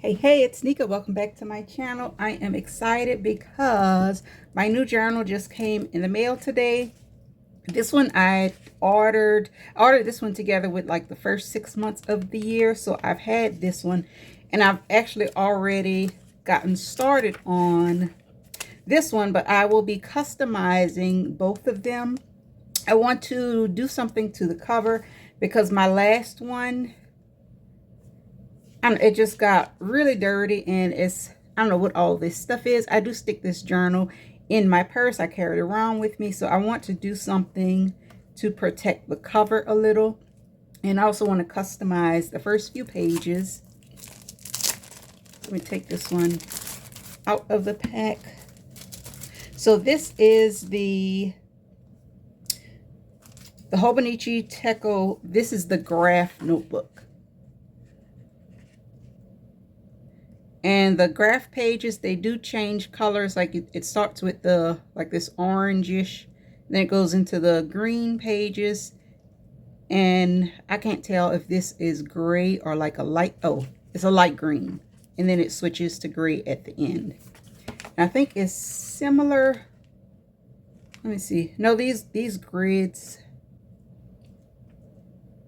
Hey, it's Nika. Welcome back to my channel. I am excited because my new journal just came in the mail today. This one I ordered this one together with like the first 6 months of the year. So I've had this one and I've actually already gotten started on this one, but I will be customizing both of them. I want to do something to the cover because my last one, it just got really dirty and I don't know what all this stuff is. I do stick this journal in my purse. I carry it around with me. So I want to do something to protect the cover a little. And I also want to customize the first few pages. Let me take this one out of the pack. So this is the Hobonichi Teco. This is the graph notebook. And the graph pages, they do change colors. Like it starts with the like this orangish, then it goes into the green pages. And I can't tell if this is gray or like a light, oh, it's a light green. And then it switches to gray at the end. And I think it's similar. Let me see. No, these grids,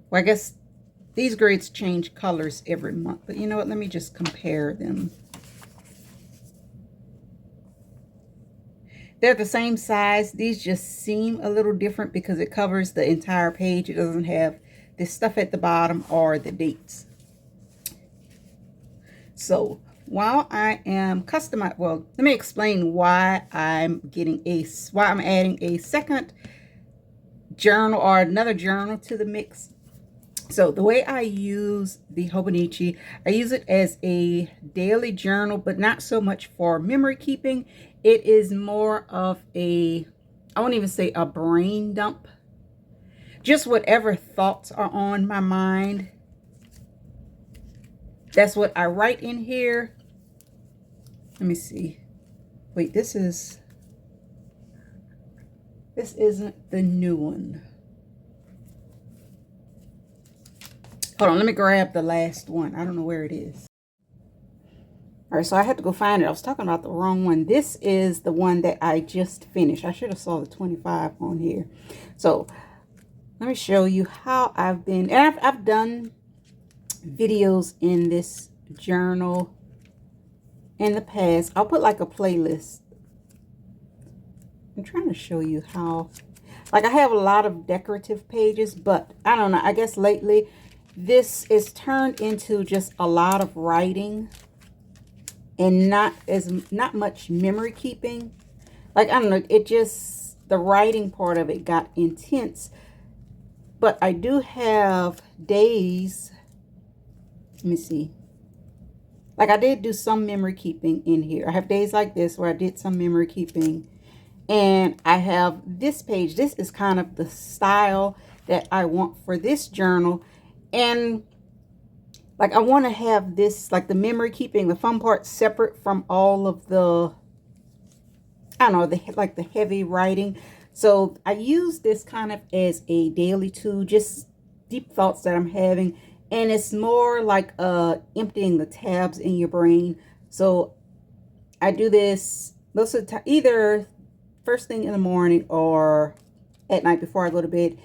well, I guess these grids change colors every month, but you know what? Let me just compare them. They're the same size. These just seem a little different because it covers the entire page. It doesn't have this stuff at the bottom or the dates. So while I am customizing, well, let me explain why I'm adding a second journal or another journal to the mix. So the way I use the Hobonichi, I use it as a daily journal, but not so much for memory keeping. It is more of I won't even say a brain dump. Just whatever thoughts are on my mind. That's what I write in here. Let me see. Wait, this isn't the new one. Hold on, let me grab the last one. I don't know where it is. All right, so I had to go find it. I was talking about the wrong one. This is the one that I just finished. I should have saw the 25 on here. So let me show you how I've been, and I've done videos in this journal in the past. I'll put like a playlist. I'm trying to show you how, like I have a lot of decorative pages, but I don't know. I guess lately, this is turned into just a lot of writing and not much memory keeping. Like, I don't know, the writing part of it got intense. But I do have days, let me see. Like I did do some memory keeping in here. I have days like this where I did some memory keeping. And I have this page. This is kind of the style that I want for this journal. And like I want to have this, like the memory keeping, the fun part, separate from all of the, I don't know, like the heavy writing. So I use this kind of as a daily tool, just deep thoughts that I'm having. And it's more like emptying the tabs in your brain. So I do this most of the time, either first thing in the morning or at night before I go to bed.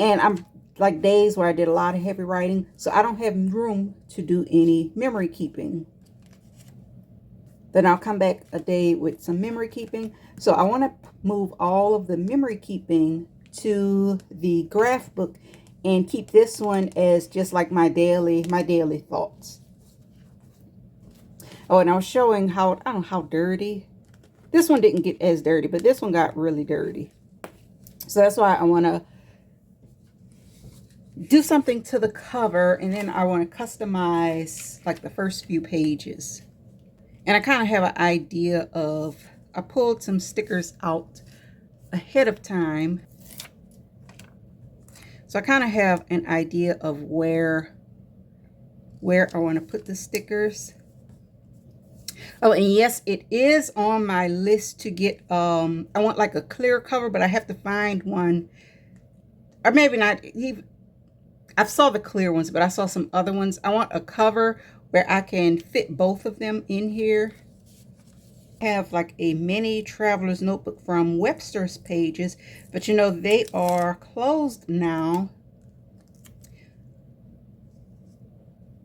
And I'm like days where I did a lot of heavy writing, so I don't have room to do any memory keeping. Then I'll come back a day with some memory keeping. So I want to move all of the memory keeping to the graph book and keep this one as just like my daily thoughts. Oh, and I was showing how, I don't know how dirty. This one didn't get as dirty, but this one got really dirty. So that's why I want to do something to the cover, and then I want to customize like the first few pages. And I kind of have an idea of, I pulled some stickers out ahead of time. So I kind of have an idea of where I want to put the stickers. Oh, and yes, it is on my list to get, I want like a clear cover, but I have to find one, or maybe not even, I saw the clear ones, but I saw some other ones. I want a cover where I can fit both of them in here. I have like a mini traveler's notebook from Webster's Pages, but you know, they are closed now.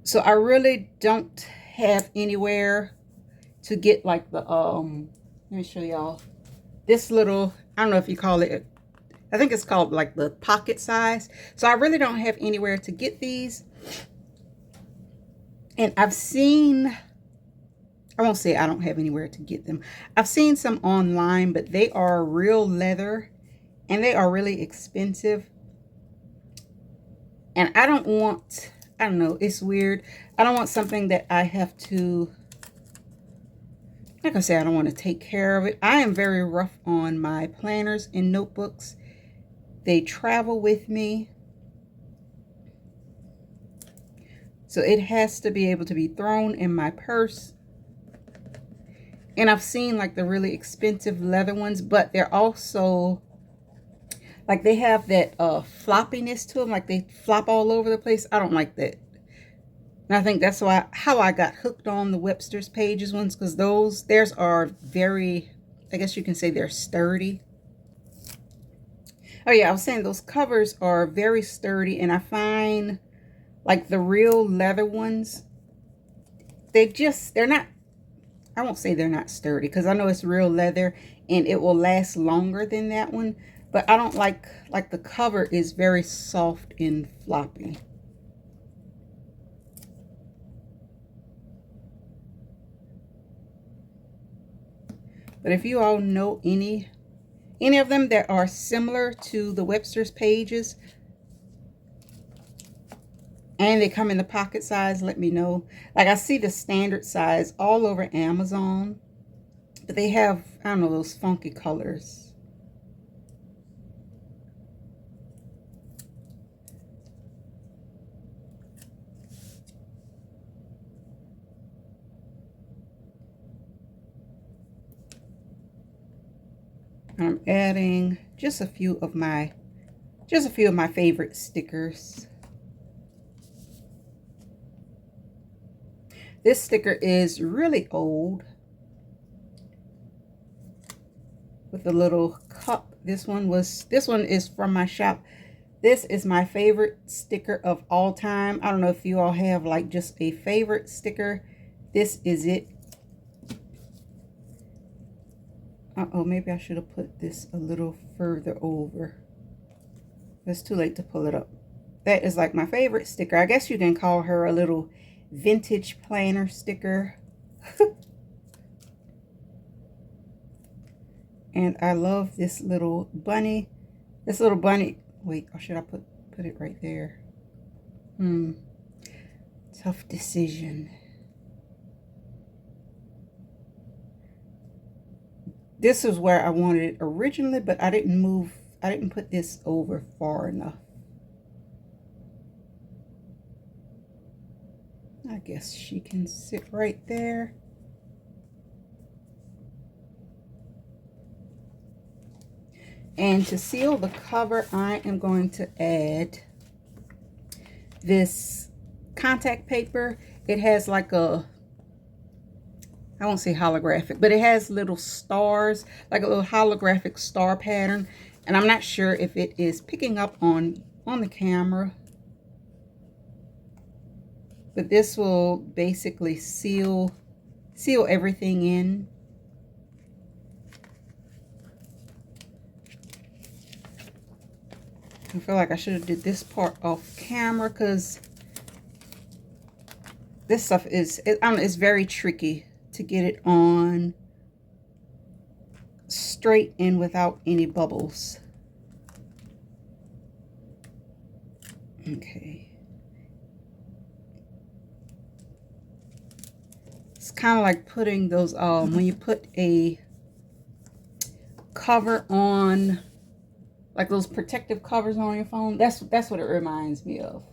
So I really don't have anywhere to get like the, let me show y'all. This little, I don't know if you call it, I think it's called like the pocket size. So I really don't have anywhere to get these. And I've seen, I won't say I don't have anywhere to get them. I've seen some online, but they are real leather and they are really expensive. And I don't want, I don't know, it's weird. I don't want something that I have to, like I say, I don't want to take care of it. I am very rough on my planners and notebooks. They travel with me. So it has to be able to be thrown in my purse. And I've seen like the really expensive leather ones, but they're also, like they have that floppiness to them, like they flop all over the place. I don't like that. And I think that's how I got hooked on the Webster's Pages ones, because theirs are very, I guess you can say they're sturdy. Oh yeah, I was saying those covers are very sturdy, and I find like the real leather ones, they're not, I won't say they're not sturdy, because I know it's real leather and it will last longer than that one, but I don't like the cover is very soft and floppy. But if you all know any of them that are similar to the Webster's Pages and they come in the pocket size, let me know. Like I see the standard size all over Amazon, but they have, I don't know, those funky colors. I'm adding just a few of my favorite stickers. This sticker is really old with a little cup. This one is from my shop. This is my favorite sticker of all time. I don't know if you all have like just a favorite sticker. This is it. Uh-oh, maybe I should have put this a little further over. It's too late to pull it up. That is like my favorite sticker. I guess you can call her a little vintage planner sticker. And I love this little bunny. This little bunny, wait, or should I put it right there? Tough decision. This is where I wanted it originally, but I didn't put this over far enough. I guess she can sit right there. And to seal the cover, I am going to add this contact paper. It has like a, I won't say holographic, but it has little stars, like a little holographic star pattern. And I'm not sure if it is picking up on the camera. But this will basically seal everything in. I feel like I should have did this part off camera, because this stuff is, it's very tricky to get it on straight and without any bubbles. Okay. It's kind of like putting those, when you put a cover on, like those protective covers on your phone. That's what it reminds me of.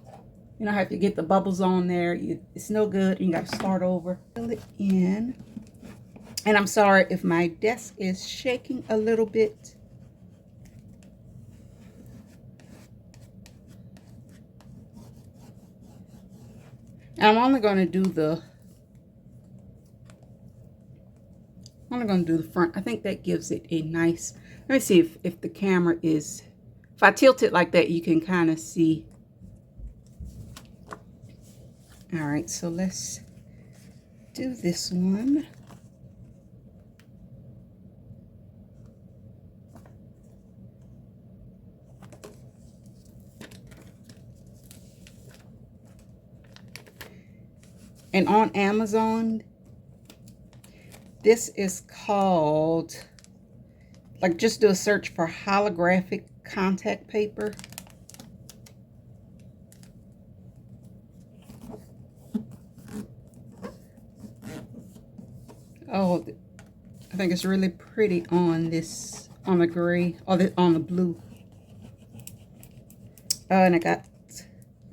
You know how if you get the bubbles on there, it's no good. You got to start over. Fill it in. And I'm sorry if my desk is shaking a little bit. And I'm only going to do the front. I think that gives it a nice, let me see if the camera is, if I tilt it like that, you can kind of see. All right, so let's do this one. And on Amazon, this is called, like, just do a search for holographic contact paper. Oh, I think it's really pretty on this, on the gray, or on the blue. And I got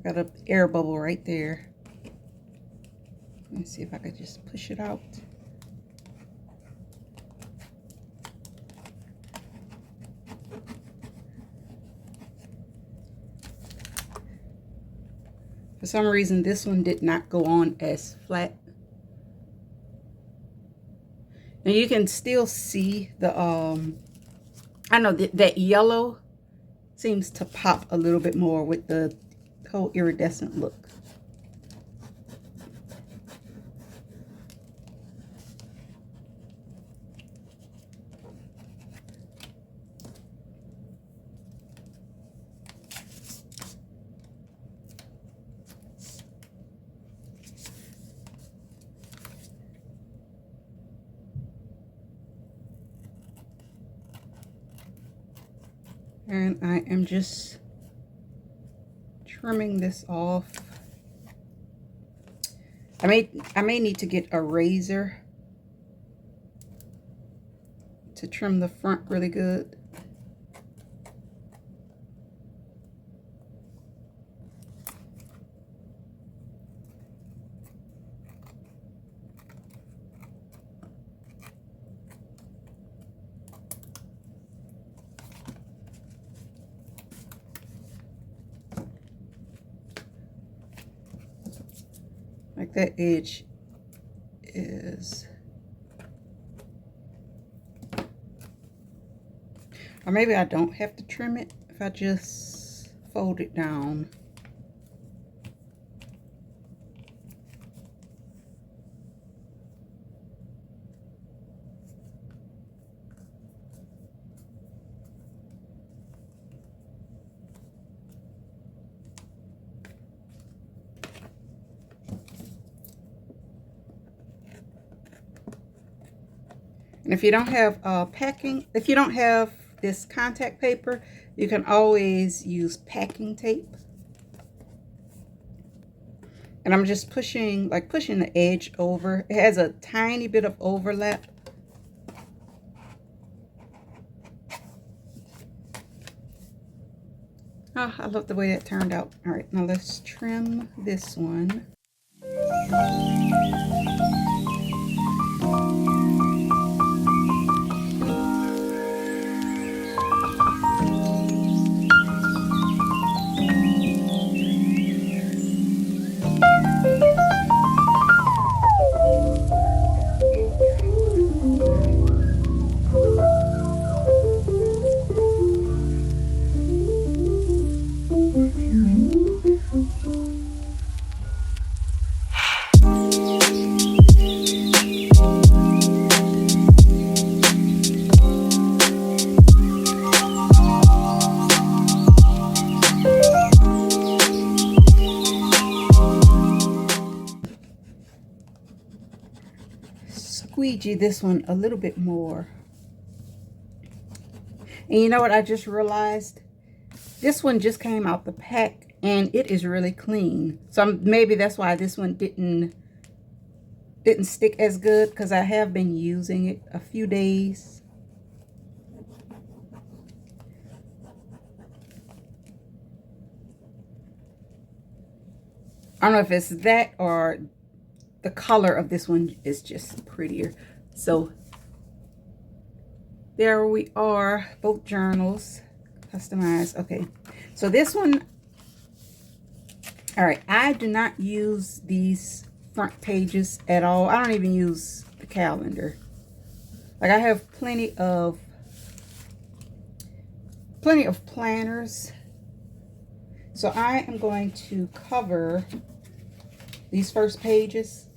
an air bubble right there. Let me see if I could just push it out. For some reason, this one did not go on as flat. And you can still see the, I know that yellow seems to pop a little bit more with the whole iridescent look. And I am just trimming this off. I may need to get a razor to trim the front really good. Like that edge is, or maybe I don't have to trim it if I just fold it down. And if you don't have if you don't have this contact paper, you can always use packing tape. And I'm just pushing the edge over. It has a tiny bit of overlap. Oh, I love the way that turned out. All right, now let's trim this one. Squeegee this one a little bit more. And you know what I just realized? This one just came out the pack and it is really clean. So maybe that's why this one didn't stick as good, because I have been using it a few days. I don't know if it's that or the color of this one is just prettier. So there we are, both journals customized. Okay, so this one All right, I do not use these front pages at all. I don't even use the calendar. Like, I have plenty of planners. So I am going to cover these first pages.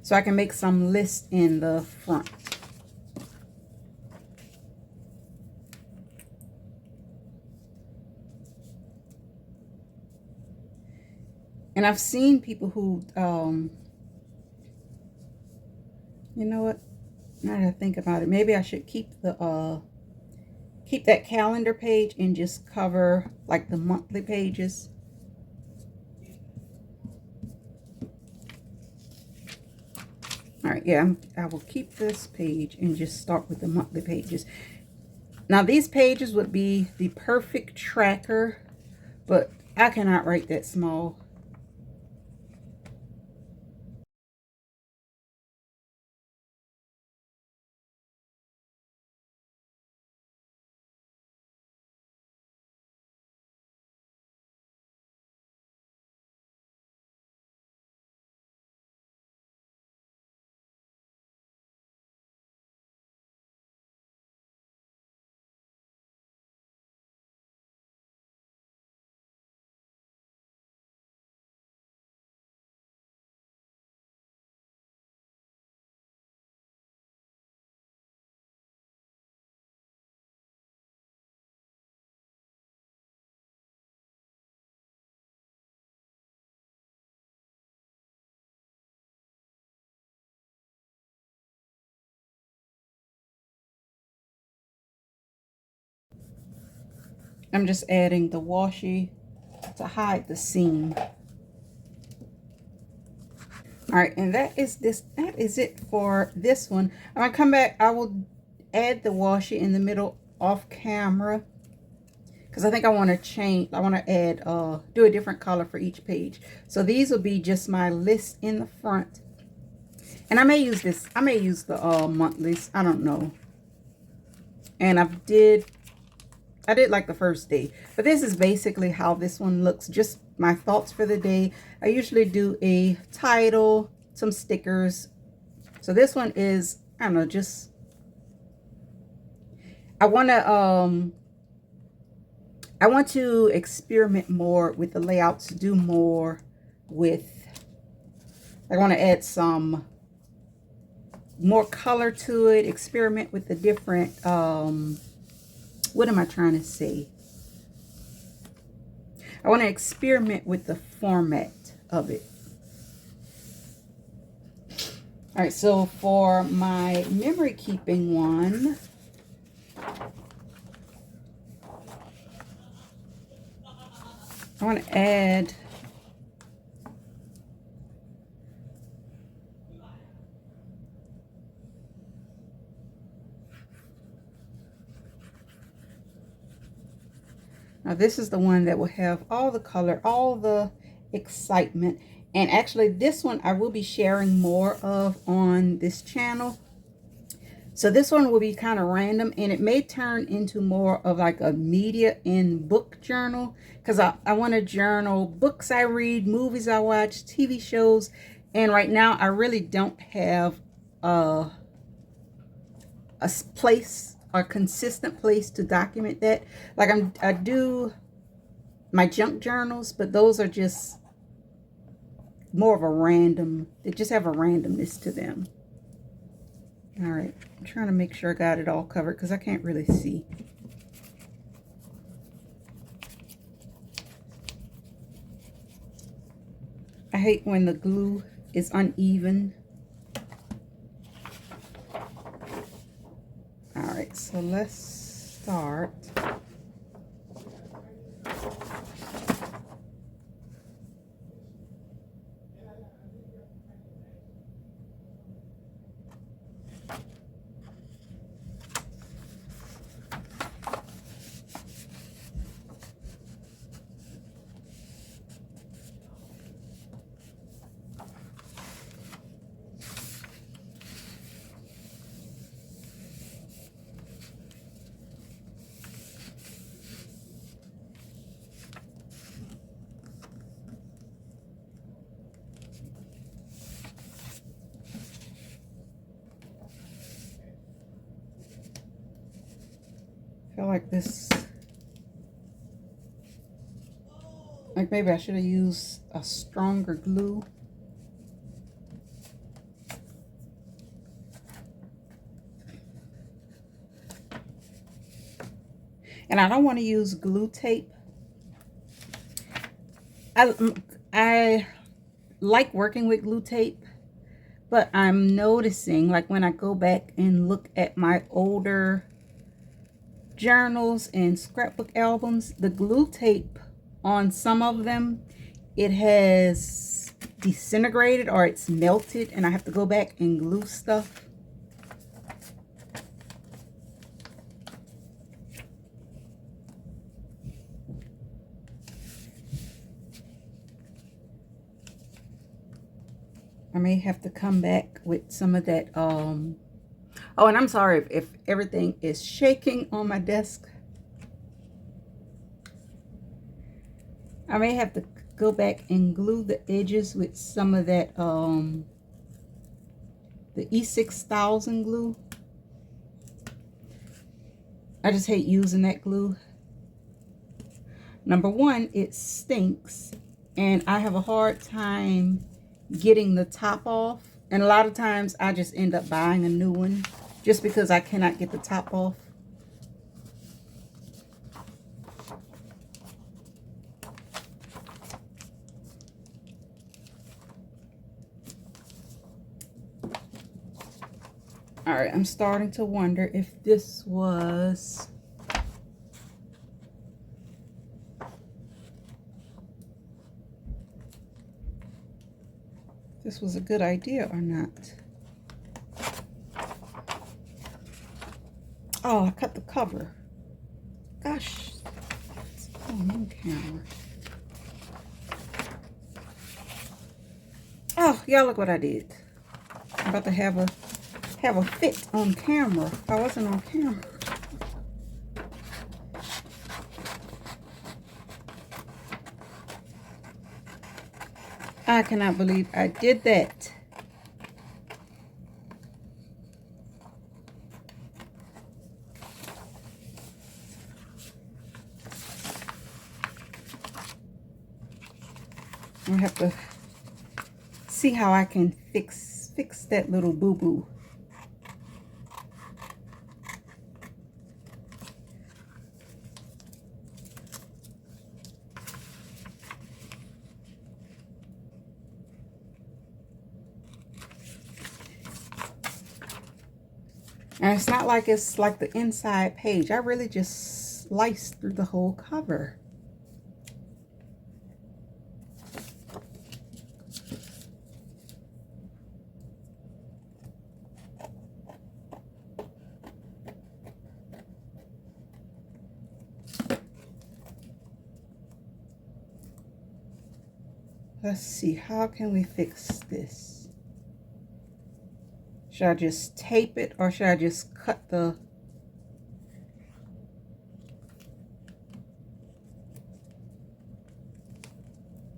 So I can make some lists in the front. And I've seen people who, you know what? Now that I think about it, maybe I should keep the keep that calendar page and just cover like the monthly pages. All right, yeah, I will keep this page and just start with the monthly pages. Now, these pages would be the perfect tracker, but I cannot write that small. I'm just adding the washi to hide the seam. All right, and that is it for this one. When I come back, I will add the washi in the middle off camera, because I think I want to change. I want to add do a different color for each page. So these will be just my list in the front, and I may use this. I may use the monthlies. I don't know. And I did like the first day, but this is basically how this one looks. Just my thoughts for the day. I usually do a title, some stickers. So this one is, I don't know, just I want to experiment more with the layouts, do more with, I want to add some more color to it, experiment with the different what am I trying to say? I want to experiment with the format of it. All right, so for my memory keeping one, I want to add now this is the one that will have all the color, all the excitement. And actually this one I will be sharing more of on this channel. So this one will be kind of random, and it may turn into more of like a media and book journal, because I want to journal books I read, movies I watch, TV shows. And right now I really don't have a place, a consistent place to document that. Like I do my junk journals, but those are just more of a random, they just have a randomness to them. All right, I'm trying to make sure I got it all covered because I can't really see. I hate when the glue is uneven. All right, so let's start. like this. Like maybe I should have used a stronger glue. And I don't want to use glue tape. I like working with glue tape, but I'm noticing, like when I go back and look at my older journals and scrapbook albums, the glue tape on some of them, it has disintegrated or it's melted, and I have to go back and glue stuff. I may have to come back with some of that. Oh, and I'm sorry if everything is shaking on my desk. I may have to go back and glue the edges with some of that, the E6000 glue. I just hate using that glue. Number one, it stinks, and I have a hard time getting the top off, and a lot of times I just end up buying a new one just because I cannot get the top off. All right, I'm starting to wonder if this was a good idea or not. Oh, I cut the cover. Gosh, it's on camera. Oh, y'all, look what I did. I'm about to have a fit on camera. I wasn't on camera. I cannot believe I did that. I have to see how I can fix that little boo-boo. And it's not like it's like the inside page. I really just sliced through the whole cover. Let's see, how can we fix this? Should I just tape it, or should I just cut the...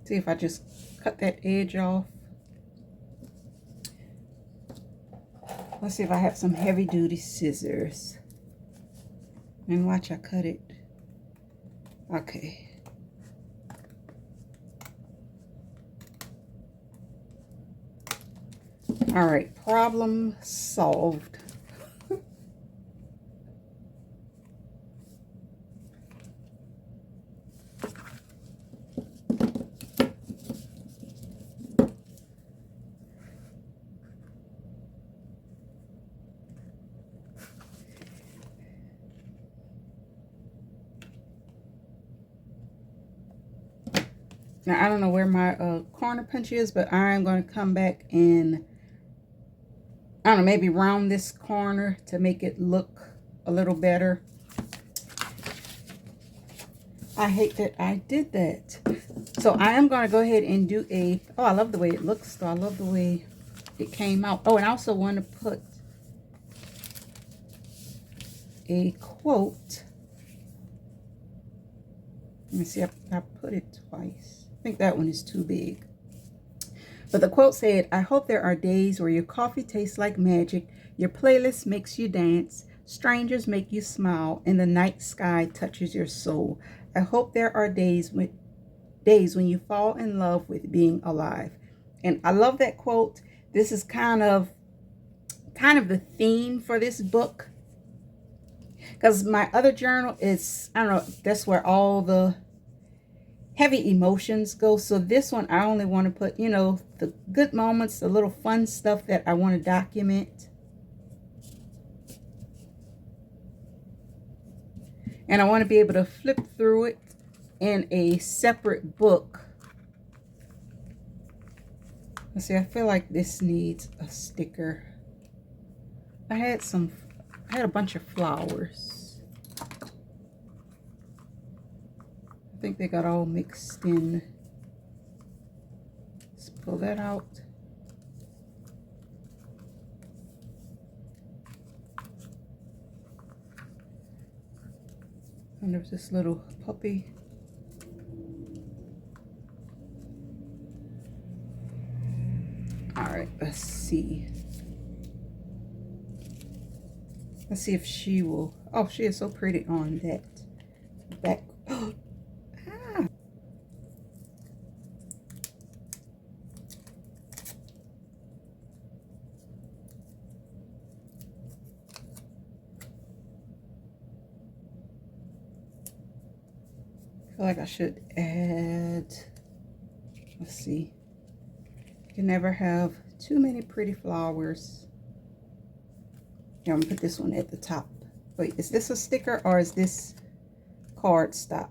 See if I just cut that edge off. Let's see if I have some heavy duty scissors. And watch, I cut it. Okay. All right, problem solved. Now, I don't know where my corner punch is, but I'm going to come back and, I don't know, maybe round this corner to make it look a little better. I hate that I did that. So I am going to go ahead and do a, oh, I love the way it looks, though. I love the way it came out. Oh, and I also want to put a quote. Let me see, I put it twice. I think that one is too big. But the quote said, "I hope there are days where your coffee tastes like magic, your playlist makes you dance, Strangers make you smile, and the night sky touches your soul. I hope there are days when you fall in love with being alive. And I love that quote. This is kind of the theme for this book, because my other journal is, I don't know, that's where all the heavy emotions go. So this one, I only want to put, you know, the good moments, the little fun stuff that I want to document. And I want to be able to flip through it in a separate book. Let's see, I feel like this needs a sticker. I had a bunch of flowers. I think they got all mixed in. Let's pull that out. And there's this little puppy. All right, let's see. Let's see if she will. Oh, she is so pretty on that back. Oh, ah. I feel like I should add, let's see. You can never have too many pretty flowers. Yeah, I'm gonna put this one at the top. Wait, is this a sticker or is this cardstock?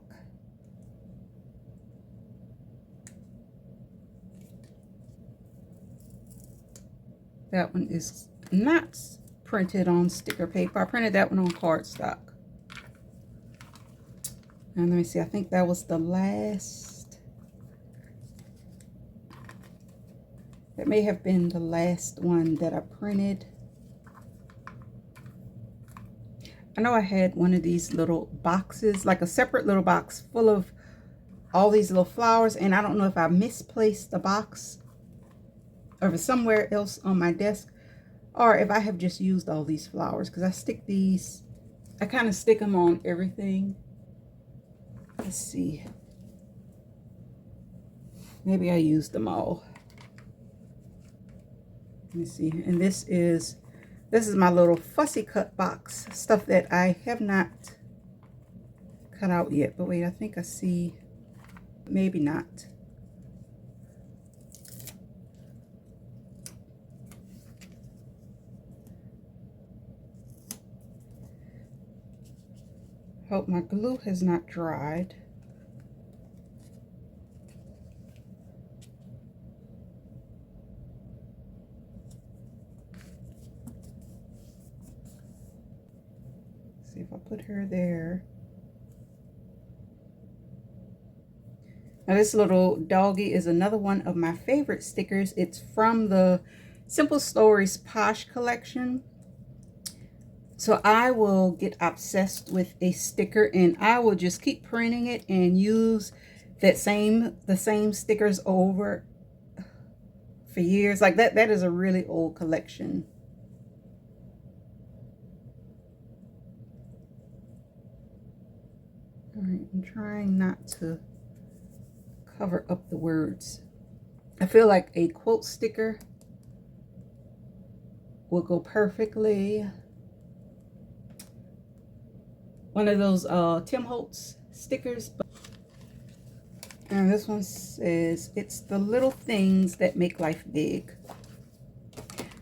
That one is not printed on sticker paper. I printed that one on cardstock. And let me see, I think that was the last. That may have been the last one that I printed. I know I had one of these little boxes, like a separate little box full of all these little flowers, and I don't know if I misplaced the box or if it's somewhere else on my desk, or if I have just used all these flowers, because I stick these, I kind of stick them on everything. Let's see. Maybe I used them all. Let me see. And this is my little fussy cut box, stuff that I have not cut out yet. But wait, I think I see, maybe not. Hope my glue has not dried. See if I put her there. Now this little doggy is another one of my favorite stickers. It's from the Simple Stories Posh collection. So I will get obsessed with a sticker and I will just keep printing it and use the same stickers over for years. Like that is a really old collection. All right, I'm trying not to cover up the words. I feel like a quote sticker will go perfectly. One of those Tim Holtz stickers. And this one says, it's the little things that make life big.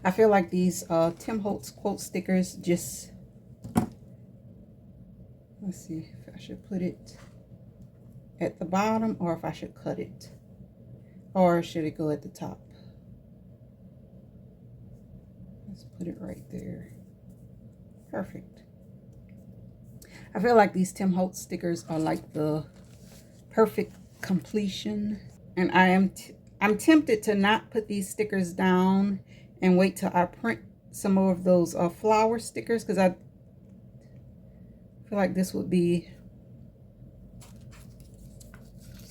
I feel like these Tim Holtz quote stickers just, let's see if I should put it at the bottom or if I should cut it. Or should it go at the top? Let's put it right there. Perfect. I feel like these Tim Holtz stickers are like the perfect completion. And I'm tempted to not put these stickers down and wait till I print some more of those flower stickers, because I feel like this would be,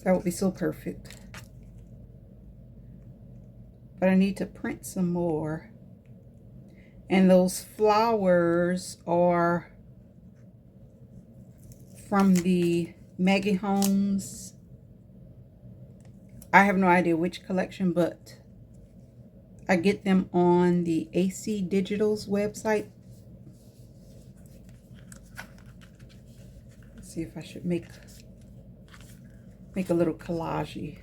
that would be so perfect. But I need to print some more. And those flowers are from the Maggie Holmes. I have no idea which collection, but I get them on the AC Digital's website. Let's see if I should make a little collage.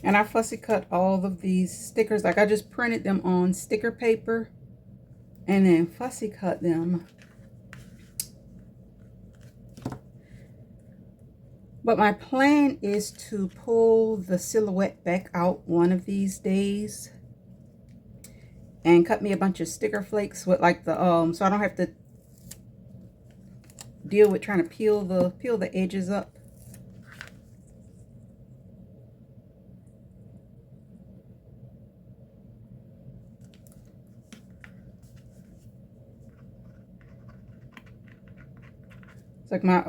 And I fussy cut all of these stickers. Like I just printed them on sticker paper and then fussy cut them. But my plan is to pull the silhouette back out one of these days and cut me a bunch of sticker flakes with like the so I don't have to deal with trying to peel the edges up. It's like my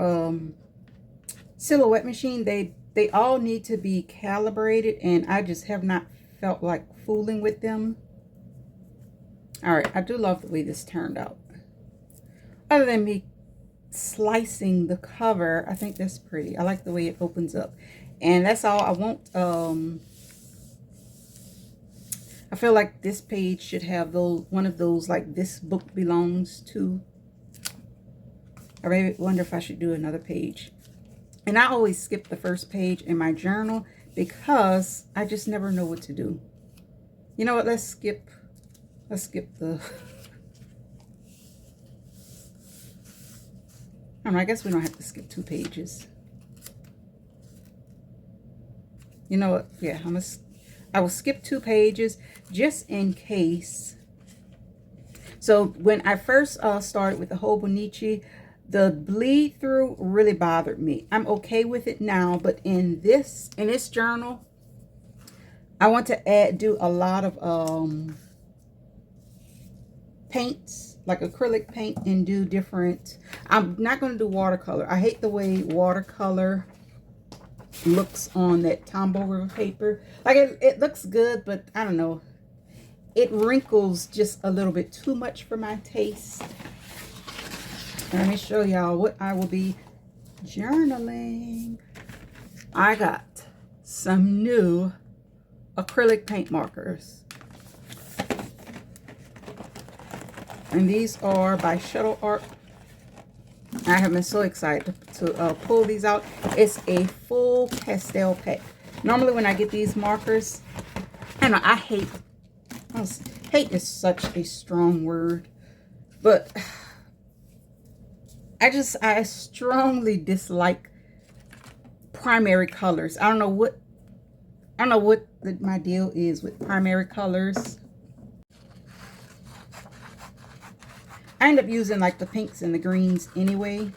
silhouette machine, they all need to be calibrated, and I just have not felt like fooling with them. All right, I do love the way this turned out. Other than me slicing the cover, I think that's pretty. I like the way it opens up. And that's all. I won't I feel like this page should have those, one of those like this book belongs to. I really wonder if I should do another page. And I always skip the first page in my journal because I just never know what to do. You know what? Let's skip the I don't know, I guess we don't have to skip 2 pages. You know what? Yeah, I will skip 2 pages just in case. So when I first started with the Hobonichi, the bleed through really bothered me. I'm okay with it now, but in this journal, I want to do a lot of paints, like acrylic paint, and do different. I'm not going to do watercolor. I hate the way watercolor looks on that Tombow River paper. Like it looks good, but I don't know. It wrinkles just a little bit too much for my taste. Let me show y'all what I will be journaling. I got some new acrylic paint markers. And these are by Shuttle Art. I have been so excited to pull these out. It's a full pastel pack. Normally when I get these markers, and I hate is such a strong word, but I strongly dislike primary colors. I don't know what my deal is with primary colors. I end up using like the pinks and the greens anyway.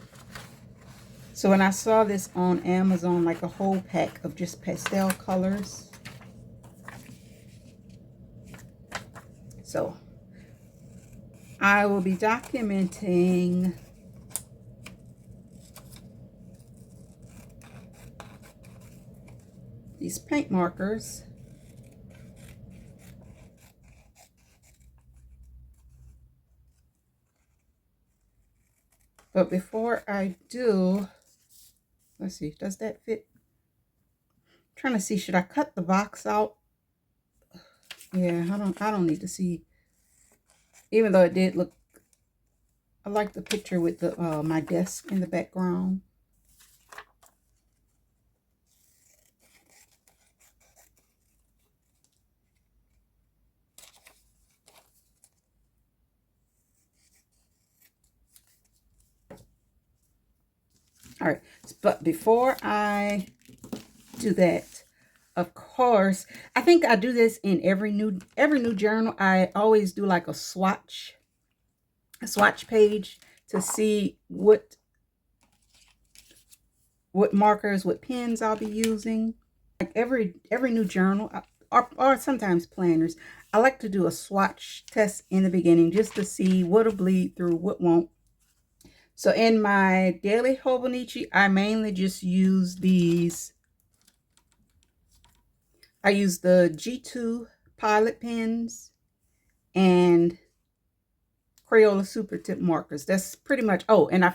So when I saw this on Amazon, like a whole pack of just pastel colors. So I will be documenting these paint markers. But before I do, let's see, does that fit? I'm trying to see, should I cut the box out? Yeah, I don't need to see. Even though it did look, I like the picture with the my desk in the background. All right, but before I do that, of course, I think I do this in every new journal. I always do like a swatch page to see what markers, what pens I'll be using. Like every new journal, or sometimes planners, I like to do a swatch test in the beginning just to see what'll bleed through, what won't. So in my daily Hobonichi, I mainly just use these. I use the G2 pilot pens and Crayola Super Tip markers. That's pretty much. Oh, and I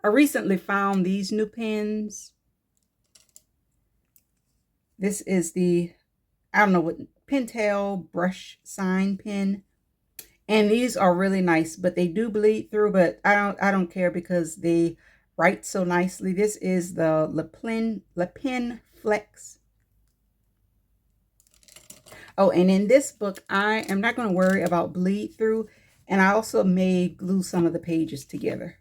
recently found these new pens. This is the, I don't know what, Pentel brush sign pen. And these are really nice, but they do bleed through, but I don't care because they write so nicely. This is the Le Pen Flex. Oh, and in this book, I am not going to worry about bleed through, and I also may glue some of the pages together.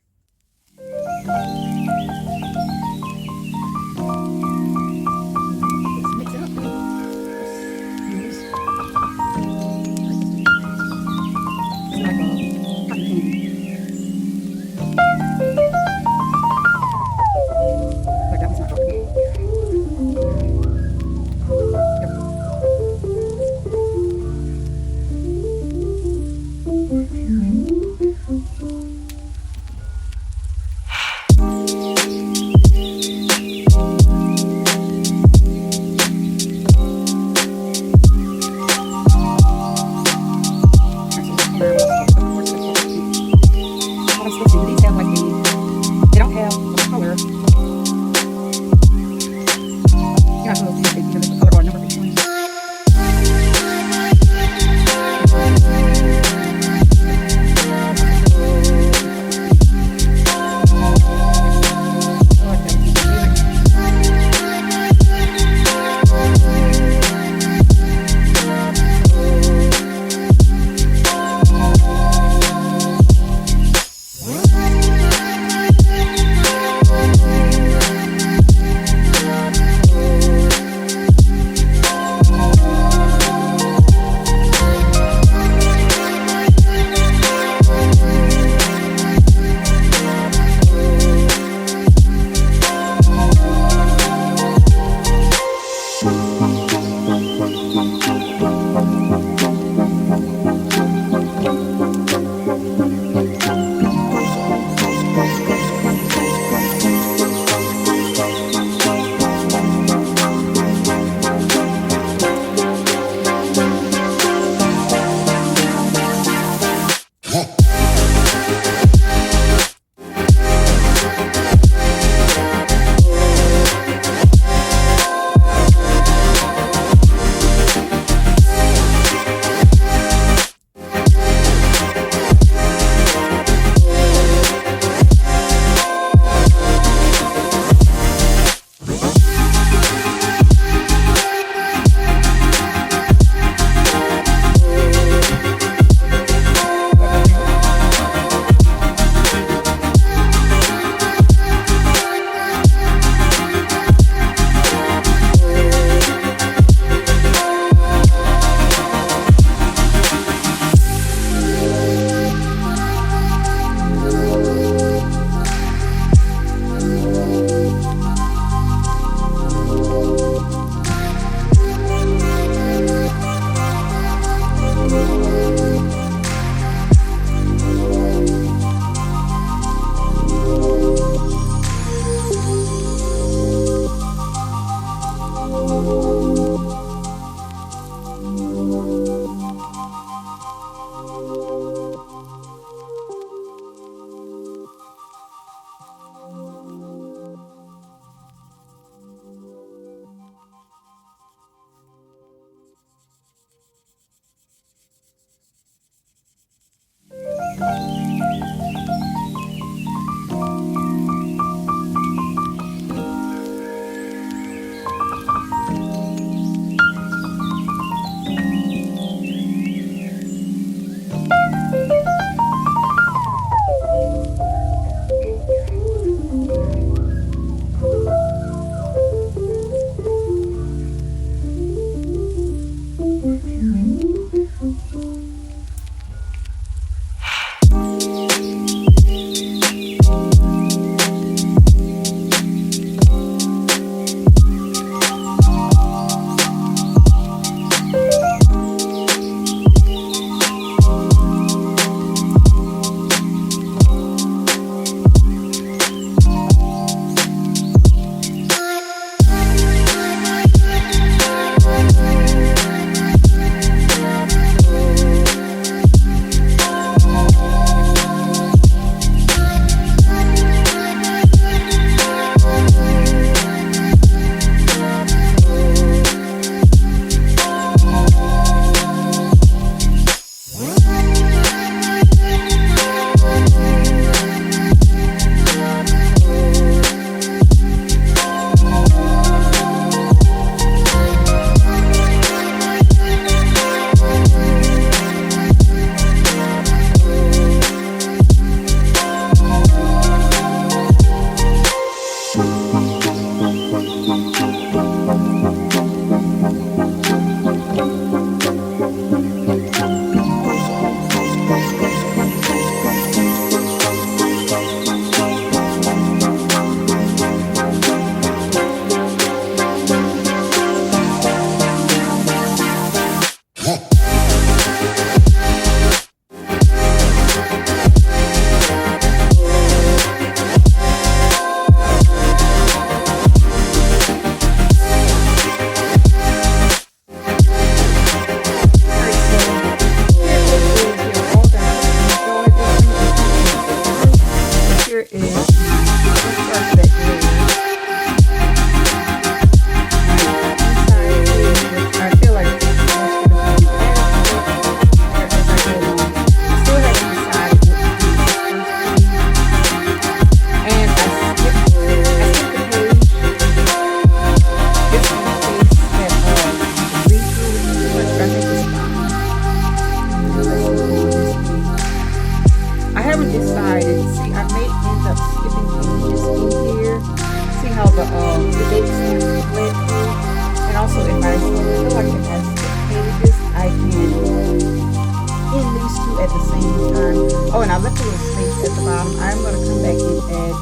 little space at the bottom. I'm going to come back and add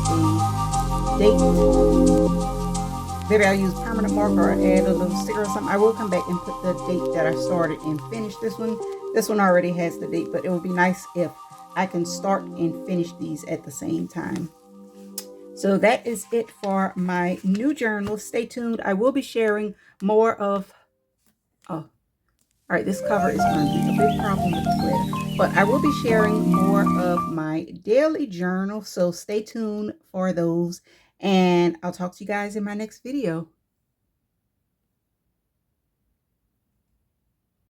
a date. Maybe I'll use permanent marker or add a little sticker or something. I will come back and put the date that I started and finished this one. This one already has the date, but it would be nice if I can start and finish these at the same time. So that is it for my new journal. Stay tuned. I will be sharing more of, all right, this cover is going to be a big problem with the glitter, but I will be sharing more of my daily journal. So stay tuned for those, and I'll talk to you guys in my next video.